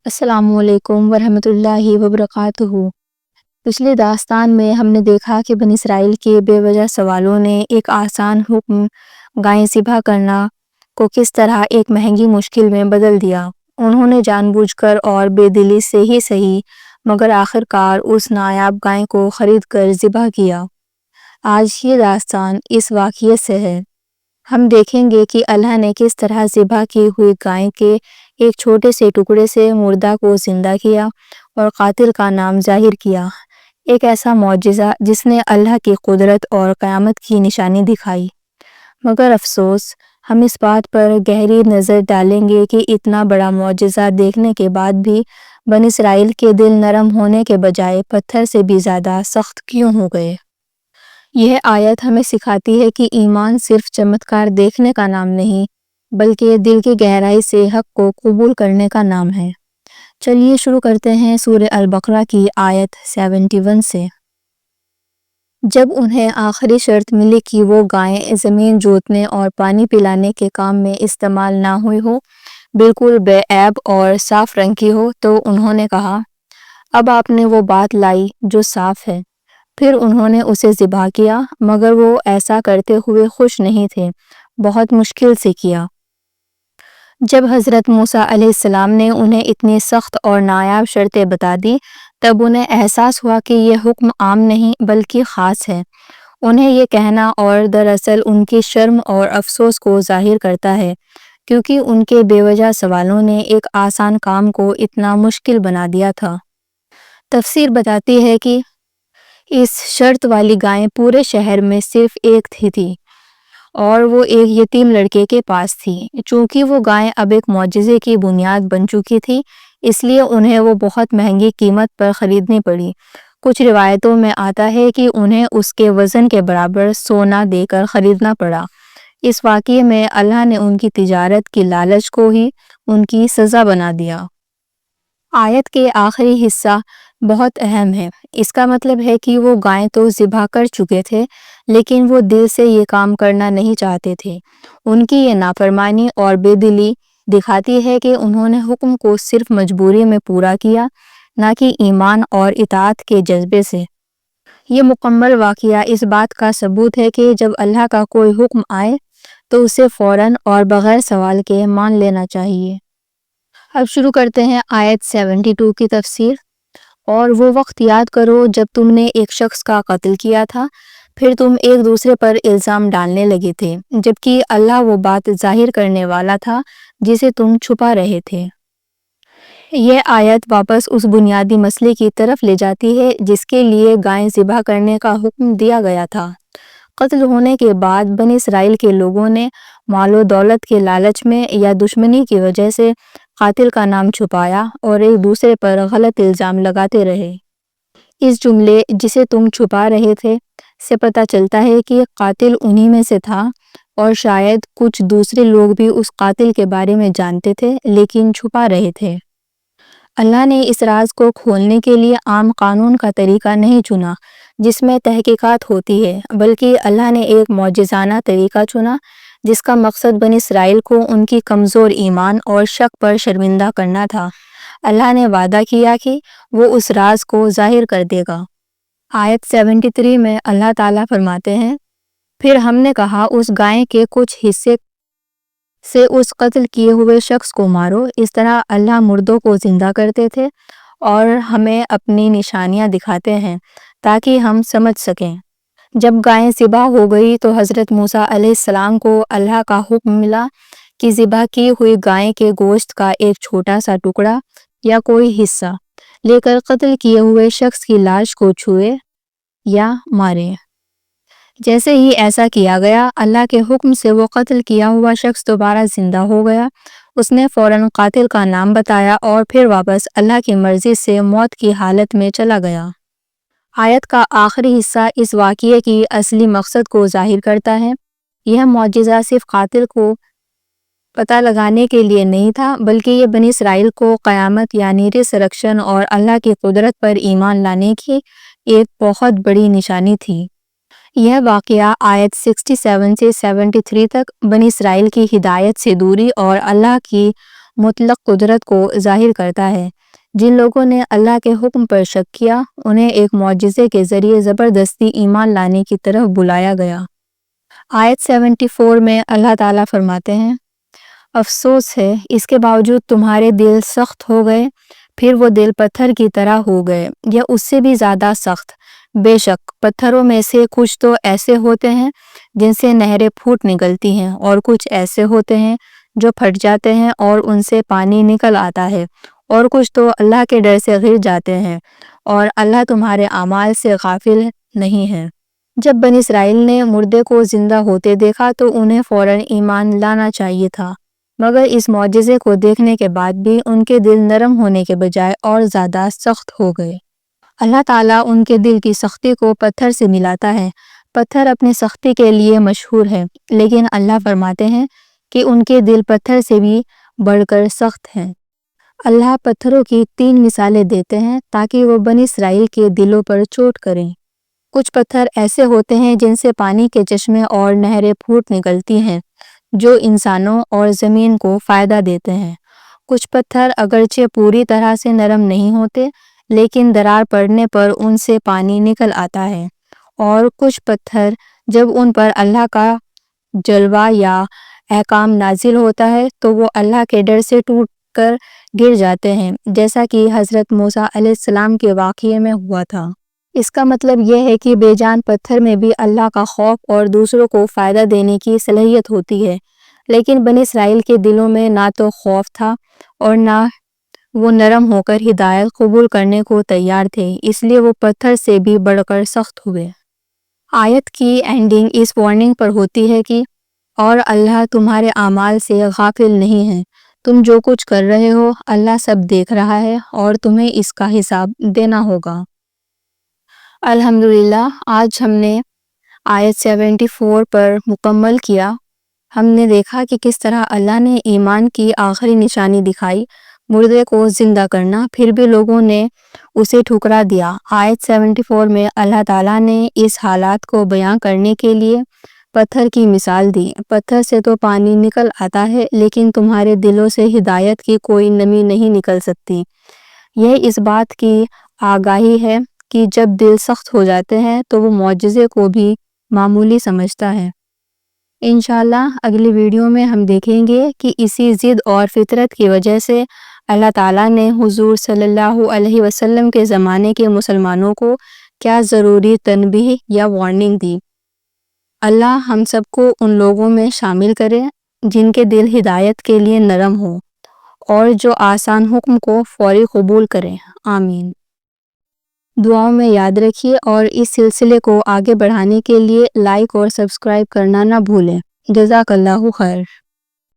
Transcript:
السلام علیکم ورحمۃ اللہ وبرکاتہ۔ پچھلی داستان میں ہم نے دیکھا کہ بنی اسرائیل کے بے وجہ سوالوں نے ایک آسان حکم گائیں ذبح کرنا کو کس طرح ایک مہنگی مشکل میں بدل دیا۔ انہوں نے جان بوجھ کر اور بے دلی سے ہی صحیح مگر آخرکار اس نایاب گائے کو خرید کر ذبح کیا۔ آج یہ داستان اس واقعے سے ہے۔ ہم دیکھیں گے کہ اللہ نے کس طرح ذبح کی ہوئی گائے کے ایک چھوٹے سے ٹکڑے سے مردہ کو زندہ کیا اور قاتل کا نام ظاہر کیا۔ ایک ایسا معجزہ جس نے اللہ کی قدرت اور قیامت کی نشانی دکھائی۔ مگر افسوس، ہم اس بات پر گہری نظر ڈالیں گے کہ اتنا بڑا معجزہ دیکھنے کے بعد بھی بنی اسرائیل کے دل نرم ہونے کے بجائے پتھر سے بھی زیادہ سخت کیوں ہو گئے۔ یہ آیت ہمیں سکھاتی ہے کہ ایمان صرف چمتکار دیکھنے کا نام نہیں بلکہ دل کی گہرائی سے حق کو قبول کرنے کا نام ہے۔ چلیے شروع کرتے ہیں سورہ البقرہ کی آیت 71 سے۔ جب انہیں آخری شرط ملی کہ وہ گائیں زمین جوتنے اور پانی پلانے کے کام میں استعمال نہ ہوئی ہو، بالکل بے عیب اور صاف رنگ کی ہو، تو انہوں نے کہا، اب آپ نے وہ بات لائی جو صاف ہے۔ پھر انہوں نے اسے ذبح کیا، مگر وہ ایسا کرتے ہوئے خوش نہیں تھے، بہت مشکل سے کیا۔ جب حضرت موسیٰ علیہ السلام نے انہیں اتنی سخت اور نایاب شرطیں بتا دی، تب انہیں احساس ہوا کہ یہ حکم عام نہیں بلکہ خاص ہے۔ انہیں یہ کہنا اور دراصل ان کی شرم اور افسوس کو ظاہر کرتا ہے، کیونکہ ان کے بے وجہ سوالوں نے ایک آسان کام کو اتنا مشکل بنا دیا تھا۔ تفسیر بتاتی ہے کہ اس شرط والی گائیں پورے شہر میں صرف ایک تھی اور وہ ایک یتیم لڑکے کے پاس تھی۔ چونکہ وہ گائیں اب ایک معجزے کی بنیاد بن چکی تھی، اس لیے انہیں وہ بہت مہنگی قیمت پر خریدنی پڑی۔ کچھ روایتوں میں آتا ہے کہ انہیں اس کے وزن کے برابر سونا دے کر خریدنا پڑا۔ اس واقعے میں اللہ نے ان کی تجارت کی لالچ کو ہی ان کی سزا بنا دیا۔ آیت کے آخری حصہ بہت اہم ہے۔ اس کا مطلب ہے کہ وہ گائیں تو ذبح کر چکے تھے، لیکن وہ دل سے یہ کام کرنا نہیں چاہتے تھے۔ ان کی یہ نافرمانی اور بے دلی دکھاتی ہے کہ انہوں نے حکم کو صرف مجبوری میں پورا کیا، نہ کہ ایمان اور اطاعت کے جذبے سے۔ یہ مکمل واقعہ اس بات کا ثبوت ہے کہ جب اللہ کا کوئی حکم آئے تو اسے فوراً اور بغیر سوال کے مان لینا چاہیے۔ اب شروع کرتے ہیں آیت 72 کی تفسیر۔ اور وہ وقت یاد کرو جب تم نے ایک شخص کا قتل کیا تھا، پھر تم ایک دوسرے پر الزام ڈالنے لگے تھے، جبکہ اللہ وہ بات ظاہر کرنے والا تھا جسے تم چھپا رہے تھے۔ یہ آیت واپس اس بنیادی مسئلے کی طرف لے جاتی ہے جس کے لیے گائیں ذبح کرنے کا حکم دیا گیا تھا۔ قتل ہونے کے بعد بنی اسرائیل کے لوگوں نے مال و دولت کے لالچ میں یا دشمنی کی وجہ سے قاتل کا نام چھپایا اور ایک دوسرے پر غلط الزام لگاتے رہے۔ اس جملے "جسے تم چھپا رہے تھے" سے پتہ چلتا ہے کہ قاتل انہی میں سے تھا، اور شاید کچھ دوسرے لوگ بھی اس قاتل کے بارے میں جانتے تھے لیکن چھپا رہے تھے۔ اللہ نے اس راز کو کھولنے کے لیے عام قانون کا طریقہ نہیں چنا جس میں تحقیقات ہوتی ہے، بلکہ اللہ نے ایک معجزانہ طریقہ چنا جس کا مقصد بنی اسرائیل کو ان کی کمزور ایمان اور شک پر شرمندہ کرنا تھا۔ اللہ نے وعدہ کیا کہ وہ اس راز کو ظاہر کر دے گا۔ آیت 73 میں اللہ تعالیٰ فرماتے ہیں، پھر ہم نے کہا اس گائیں کے کچھ حصے سے اس قتل کیے ہوئے شخص کو مارو۔ اس طرح اللہ مردوں کو زندہ کرتے تھے اور ہمیں اپنی نشانیاں دکھاتے ہیں تاکہ ہم سمجھ سکیں۔ جب گائیں ذبح ہو گئی تو حضرت موسیٰ علیہ السلام کو اللہ کا حکم ملا کہ ذبح کی ہوئی گائیں کے گوشت کا ایک چھوٹا سا ٹکڑا یا کوئی حصہ لے کر قتل کیے ہوئے شخص کی لاش کو چھوئے یا مارے۔ جیسے ہی ایسا کیا گیا، اللہ کے حکم سے وہ قتل کیا ہوا شخص دوبارہ زندہ ہو گیا۔ اس نے فوراً قاتل کا نام بتایا اور پھر واپس اللہ کی مرضی سے موت کی حالت میں چلا گیا۔ آیت کا آخری حصہ اس واقعے کی اصلی مقصد کو ظاہر کرتا ہے۔ یہ معجزہ صرف قاتل کو پتہ لگانے کے لیے نہیں تھا، بلکہ یہ بنی اسرائیل کو قیامت یعنی ریسرکشن اور اللہ کی قدرت پر ایمان لانے کی ایک بہت بڑی نشانی تھی۔ یہ واقعہ آیت 67 سے 73 تک بنی اسرائیل کی ہدایت سے دوری اور اللہ کی مطلق قدرت کو ظاہر کرتا ہے۔ جن لوگوں نے اللہ کے حکم پر شک کیا انہیں ایک معجزے کے ذریعے زبردستی ایمان لانے کی طرف بلایا گیا۔ آیت 74 میں اللہ تعالیٰ فرماتے ہیں، افسوس ہے اس کے باوجود تمہارے دل سخت ہو گئے، پھر وہ دل پتھر کی طرح ہو گئے یا اس سے بھی زیادہ سخت۔ بے شک پتھروں میں سے کچھ تو ایسے ہوتے ہیں جن سے نہریں پھوٹ نکلتی ہیں، اور کچھ ایسے ہوتے ہیں جو پھٹ جاتے ہیں اور ان سے پانی نکل آتا ہے، اور کچھ تو اللہ کے ڈر سے گر جاتے ہیں، اور اللہ تمہارے اعمال سے غافل نہیں ہے۔ جب بنی اسرائیل نے مردے کو زندہ ہوتے دیکھا تو انہیں فوراً ایمان لانا چاہیے تھا، مگر اس معجزے کو دیکھنے کے بعد بھی ان کے دل نرم ہونے کے بجائے اور زیادہ سخت ہو گئے۔ اللہ تعالیٰ ان کے دل کی سختی کو پتھر سے ملاتا ہے۔ پتھر اپنی سختی کے لیے مشہور ہے، لیکن اللہ فرماتے ہیں کہ ان کے دل پتھر سے بھی بڑھ کر سخت ہیں۔ اللہ پتھروں کی 3 مثالیں دیتے ہیں تاکہ وہ بنی اسرائیل کے دلوں پر چوٹ کریں۔ کچھ پتھر ایسے ہوتے ہیں جن سے پانی کے چشمے اور نہریں پھوٹ نکلتی ہیں، جو انسانوں اور زمین کو فائدہ دیتے ہیں۔ کچھ پتھر اگرچہ پوری طرح سے نرم نہیں ہوتے، لیکن درار پڑنے پر ان سے پانی نکل آتا ہے، اور کچھ پتھر جب ان پر اللہ کا جلوہ یا احکام نازل ہوتا ہے تو وہ اللہ کے ڈر سے ٹوٹ کر گر جاتے ہیں، جیسا کہ حضرت موسیٰ علیہ السلام کے واقعے میں ہوا تھا۔ اس کا مطلب یہ ہے کہ بے جان پتھر میں بھی اللہ کا خوف اور دوسروں کو فائدہ دینے کی صلاحیت ہوتی ہے، لیکن بنی اسرائیل کے دلوں میں نہ تو خوف تھا اور نہ وہ نرم ہو کر ہدایت قبول کرنے کو تیار تھے، اس لیے وہ پتھر سے بھی بڑھ کر سخت ہوئے۔ آیت کی اینڈنگ اس وارننگ پر ہوتی ہے کہ اور اللہ تمہارے اعمال سے غافل نہیں ہے، تم جو کچھ کر رہے ہو اللہ سب دیکھ رہا ہے اور تمہیں اس کا حساب دینا ہوگا۔ الحمدللہ آج ہم نے آیت 74 پر مکمل کیا۔ ہم نے دیکھا کہ کس طرح اللہ نے ایمان کی آخری نشانی دکھائی، مردے کو زندہ کرنا، پھر بھی لوگوں نے اسے ٹھکرا دیا۔ آیت 74 میں اللہ تعالیٰ نے اس حالات کو بیان کرنے کے لیے پتھر کی مثال دی۔ پتھر سے تو پانی نکل آتا ہے، لیکن تمہارے دلوں سے ہدایت کی کوئی نمی نہیں نکل سکتی۔ یہ اس بات کی آگاہی ہے کہ جب دل سخت ہو جاتے ہیں تو وہ معجزے کو بھی معمولی سمجھتا ہے۔ انشاءاللہ اگلی ویڈیو میں ہم دیکھیں گے کہ اسی ضد اور فطرت کی وجہ سے اللہ تعالیٰ نے حضور صلی اللہ علیہ وسلم کے زمانے کے مسلمانوں کو کیا ضروری تنبیہ یا وارننگ دی۔ اللہ ہم سب کو ان لوگوں میں شامل کرے جن کے دل ہدایت کے لیے نرم ہو اور جو آسان حکم کو فوری قبول کریں۔ آمین۔ دعاؤں میں یاد رکھیے اور اس سلسلے کو آگے بڑھانے کے لیے لائک اور سبسکرائب کرنا نہ بھولیں۔ جزاک اللہ خیر۔